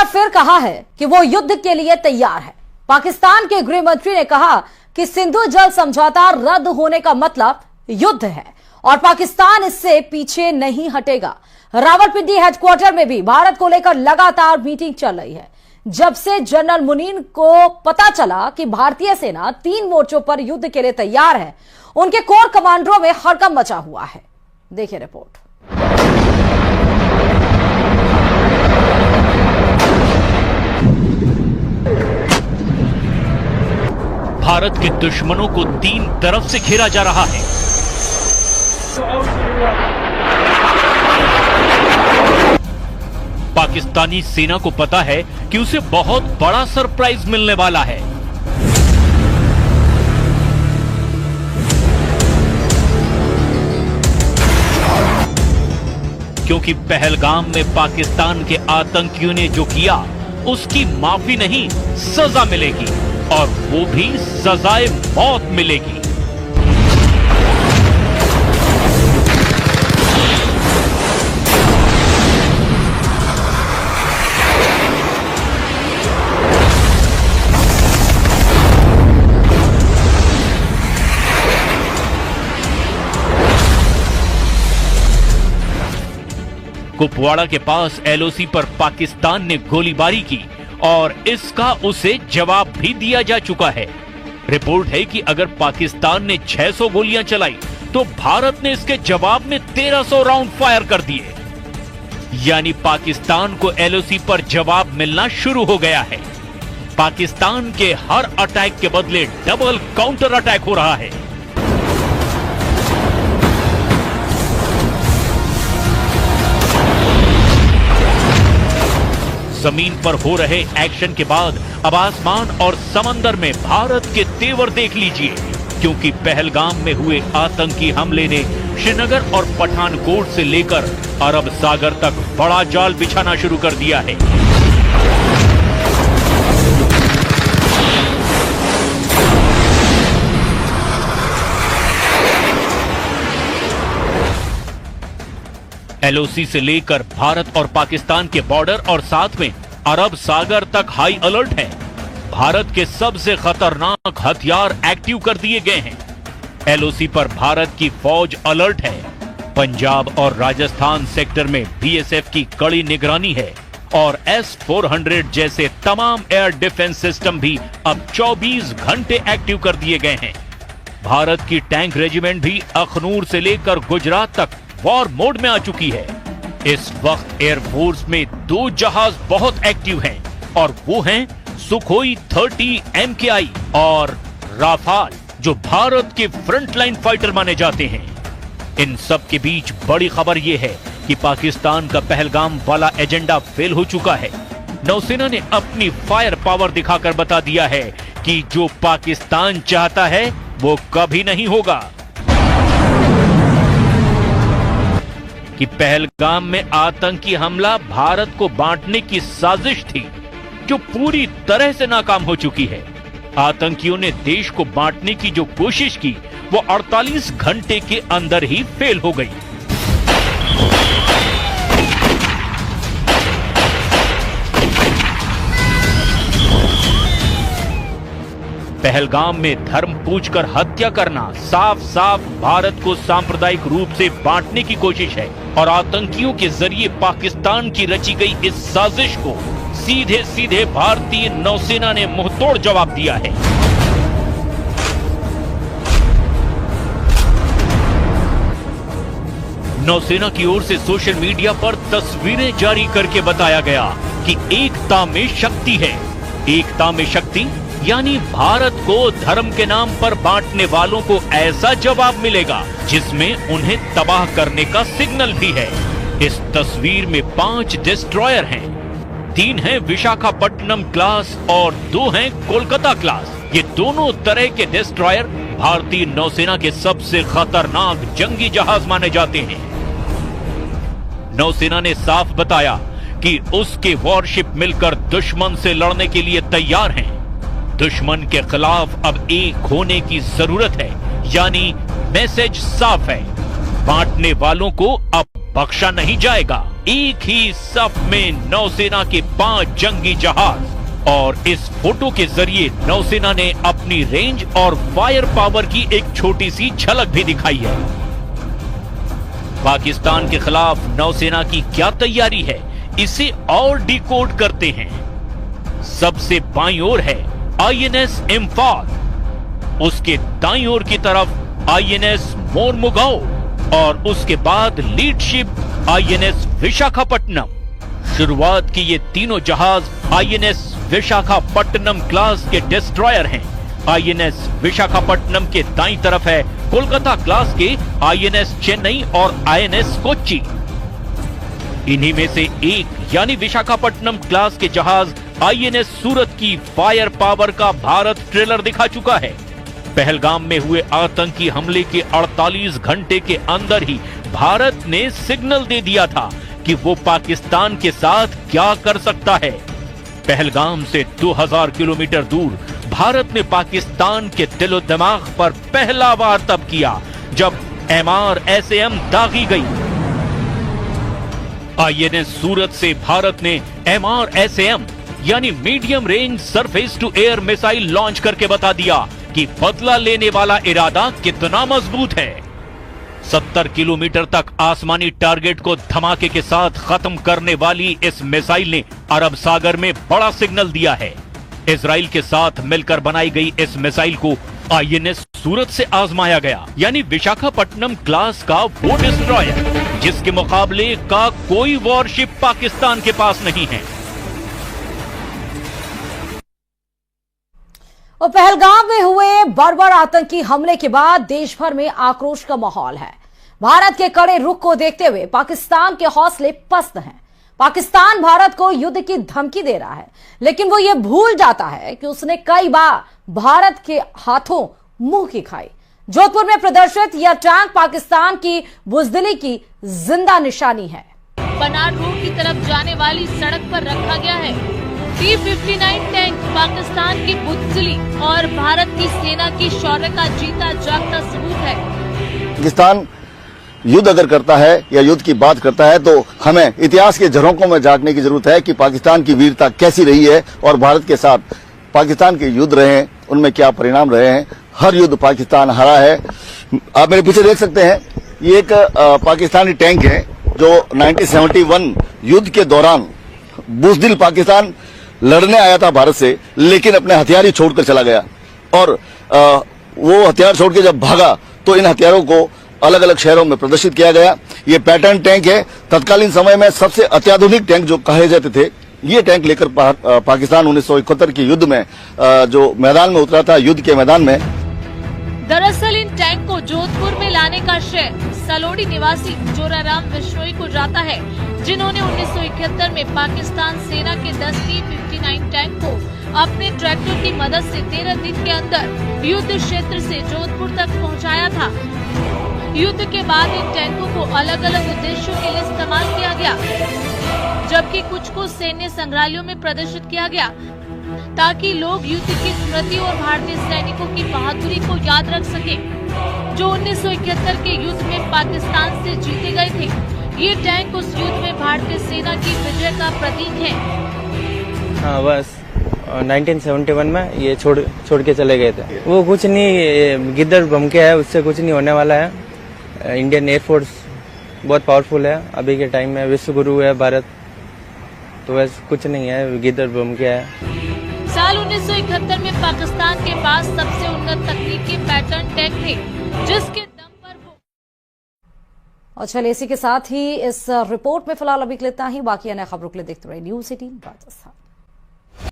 फिर कहा है कि वो युद्ध के लिए तैयार है। पाकिस्तान के गृह मंत्री ने कहा कि सिंधु जल समझौता रद्द होने का मतलब युद्ध है और पाकिस्तान इससे पीछे नहीं हटेगा। रावलपिंडी हेडक्वार्टर में भी भारत को लेकर लगातार मीटिंग चल रही है। जब से जनरल मुनीर को पता चला कि भारतीय सेना 3 मोर्चों पर युद्ध के लिए तैयार है, उनके कोर कमांडरों में हड़कंप मचा हुआ है। देखिए रिपोर्ट। भारत के दुश्मनों को 3 तरफ से घेरा जा रहा है। पाकिस्तानी सेना को पता है कि उसे बहुत बड़ा सरप्राइज मिलने वाला है। क्योंकि पहलगाम में पाकिस्तान के आतंकियों ने जो किया उसकी माफी नहीं, सजा मिलेगी और वो भी सजाए मौत मिलेगी। कुपवाड़ा के पास एलओसी पर पाकिस्तान ने गोलीबारी की और इसका उसे जवाब भी दिया जा चुका है। रिपोर्ट है कि अगर पाकिस्तान ने 600 गोलियां चलाई तो भारत ने इसके जवाब में 1300 राउंड फायर कर दिए। यानी पाकिस्तान को एलओसी पर जवाब मिलना शुरू हो गया है। पाकिस्तान के हर अटैक के बदले डबल काउंटर अटैक हो रहा है। जमीन पर हो रहे एक्शन के बाद अब आसमान और समंदर में भारत के तेवर देख लीजिए, क्योंकि पहलगाम में हुए आतंकी हमले ने श्रीनगर और पठानकोट से लेकर अरब सागर तक बड़ा जाल बिछाना शुरू कर दिया है। एलओसी से लेकर भारत और पाकिस्तान के बॉर्डर और साथ में अरब सागर तक हाई अलर्ट है। भारत के सबसे खतरनाक हथियार एक्टिव कर दिए गए हैं। एलओसी पर भारत की फौज अलर्ट है। पंजाब और राजस्थान सेक्टर में बीएसएफ की कड़ी निगरानी है और S-400 जैसे तमाम एयर डिफेंस सिस्टम भी अब 24 घंटे एक्टिव कर दिए गए हैं। भारत की टैंक रेजिमेंट भी अखनूर से लेकर गुजरात तक वॉर मोड में आ चुकी है। इस वक्त एयरफोर्स में 2 जहाज बहुत एक्टिव हैं और वो हैं सुखोई 30 MKI और राफाल, जो भारत के फ्रंटलाइन फाइटर माने जाते हैं। इन सब के बीच बड़ी खबर यह है कि पाकिस्तान का पहलगाम वाला एजेंडा फेल हो चुका है। नौसेना ने अपनी फायर पावर दिखाकर बता दिया है कि जो पाकिस्तान चाहता है वो कभी नहीं होगा। कि पहलगाम में आतंकी हमला भारत को बांटने की साजिश थी, जो पूरी तरह से नाकाम हो चुकी है। आतंकियों ने देश को बांटने की जो कोशिश की वो 48 घंटे के अंदर ही फेल हो गई। पहलगाम में धर्म पूछकर हत्या करना साफ साफ भारत को सांप्रदायिक रूप से बांटने की कोशिश है और आतंकियों के जरिए पाकिस्तान की रची गई इस साजिश को सीधे सीधे भारतीय नौसेना ने मुंहतोड़ जवाब दिया है। नौसेना की ओर से सोशल मीडिया पर तस्वीरें जारी करके बताया गया कि एकता में शक्ति है। एकता में शक्ति यानी भारत को धर्म के नाम पर बांटने वालों को ऐसा जवाब मिलेगा जिसमें उन्हें तबाह करने का सिग्नल भी है। इस तस्वीर में 5 डिस्ट्रॉयर हैं, 3 हैं विशाखापट्टनम क्लास और 2 हैं कोलकाता क्लास। ये दोनों तरह के डिस्ट्रॉयर भारतीय नौसेना के सबसे खतरनाक जंगी जहाज माने जाते हैं। नौसेना ने साफ बताया कि उसके वॉरशिप मिलकर दुश्मन से लड़ने के लिए तैयार हैं। दुश्मन के खिलाफ अब एक होने की जरूरत है, यानी मैसेज साफ है, बांटने वालों को अब बख्शा नहीं जाएगा। एक ही सफ में नौसेना के 5 जंगी जहाज। और इस फोटो के जरिए नौसेना ने अपनी रेंज और फायर पावर की एक छोटी सी झलक भी दिखाई है। पाकिस्तान के खिलाफ नौसेना की क्या तैयारी है, इसे और डिकोड करते हैं। सबसे बाईं ओर है आईएनएस इम्फाल, उसके दाईं ओर की तरफ आईएनएस मोरमुगाओ और उसके बाद लीडशिप आईएनएस विशाखापट्टनम। शुरुआत की ये तीनों जहाज आईएनएस विशाखापट्टनम क्लास के डिस्ट्रॉयर हैं। आईएनएस विशाखापट्टनम के दाईं तरफ है कोलकाता क्लास के आईएनएस चेन्नई और आईएनएस कोच्चि। इन्हीं में से एक यानी विशाखापट्टनम क्लास के जहाज आईएनएस सूरत की फायर पावर का भारत ट्रेलर दिखा चुका है। पहलगाम में हुए आतंकी हमले के 48 घंटे के अंदर ही भारत ने सिग्नल दे दिया था कि वो पाकिस्तान के साथ क्या कर सकता है। पहलगाम से 2000 किलोमीटर दूर भारत ने पाकिस्तान के दिलो दिमाग पर पहला वार तब किया जब MRSAM दागी गई। आईएनएस सूरत से भारत ने MRSAM यानी medium range surface to air missile launch करके बता दिया कि बदला लेने वाला इरादा कितना मजबूत है। 70 किलोमीटर तक आसमानी टारगेट को धमाके के साथ खत्म करने वाली इस मिसाइल ने अरब सागर में बड़ा सिग्नल दिया है। इजराइल के साथ मिलकर बनाई गई इस मिसाइल को आईएनएस सूरत से आजमाया गया, यानी विशाखापट्टनम क्लास का वो डिस्ट्रॉयर जिसके मुकाबले का कोई वॉरशिप पाकिस्तान के पास नहीं है। और पहलगाम में हुए बर्बर आतंकी हमले के बाद देश भर में आक्रोश का माहौल है। भारत के कड़े रुख को देखते हुए पाकिस्तान के हौसले पस्त हैं। पाकिस्तान भारत को युद्ध की धमकी दे रहा है, लेकिन वो ये भूल जाता है कि उसने कई बार भारत के हाथों मुंह की खाई। जोधपुर में प्रदर्शित यह टैंक पाकिस्तान की बुजदिली की जिंदा निशानी है। बनार रोड की तरफ जाने वाली सड़क पर रखा गया है। T-59 टैंक पाकिस्तान की बुजदिली और भारत की सेना की शौर्य का जीता जागता सबूत है। पाकिस्तान युद्ध अगर करता है या युद्ध की बात करता है तो हमें इतिहास के झरोकों में झांकने की जरूरत है कि पाकिस्तान की वीरता कैसी रही है और भारत के साथ पाकिस्तान के युद्ध रहे हैं, उनमें क्या परिणाम रहे हैं। हर युद्ध पाकिस्तान हारा है। आप मेरे पीछे देख सकते हैं, ये एक पाकिस्तानी टैंक है जो 1971 युद्ध के दौरान बुजदिल पाकिस्तान लड़ने आया था भारत से, लेकिन अपने हथियार ही छोड़कर चला गया। और वो हथियार छोड़ के जब भागा तो इन हथियारों को अलग अलग शहरों में प्रदर्शित किया गया। ये पैटर्न टैंक है। तत्कालीन समय में सबसे अत्याधुनिक टैंक जो कहे जाते थे, ये टैंक लेकर पाकिस्तान 1971 के युद्ध में जो मैदान में उतरा था, युद्ध के मैदान में। दरअसल इन टैंक को जोधपुर में लाने का श्रेय सलोड़ी निवासी जोराराम बिश्नोई को जाता है, जिन्होंने 1971 में पाकिस्तान सेना के 10 T-59 टैंक को अपने ट्रैक्टर की मदद से 13 दिन के अंदर युद्ध क्षेत्र से जोधपुर तक पहुंचाया था। युद्ध के बाद इन टैंकों को अलग अलग उद्देश्यों के लिए इस्तेमाल किया गया, जबकि कुछ को सैन्य संग्रहालयों में प्रदर्शित किया गया ताकि लोग युद्ध की स्मृति और भारतीय सैनिकों की बहादुरी को याद रख सके, जो 1971 के युद्ध में पाकिस्तान से जीते गए थे। ये टैंक उस युद्ध में भारतीय सेना की विजय का प्रतीक है। हाँ, बस 1971 में ये छोड़ के चले गए थे। वो कुछ नहीं, गिद्दड़ बम के है, उससे कुछ नहीं होने वाला है। इंडियन एयरफोर्स बहुत पावरफुल है अभी के टाइम में, विश्व गुरु है भारत, तो वैसे कुछ नहीं है, गिद्दड़ बम के है। साल 1971 में पाकिस्तान के पास सबसे उन्नत तकनीक के पैटर्न टैंक थे, जिसके दम पर वो। और चलिए इसी के साथ ही इस रिपोर्ट में फिलहाल अभी के लिए इतना ही। बाकी अन्य खबरों के लिए देखते रहिए News 18 राजस्थान।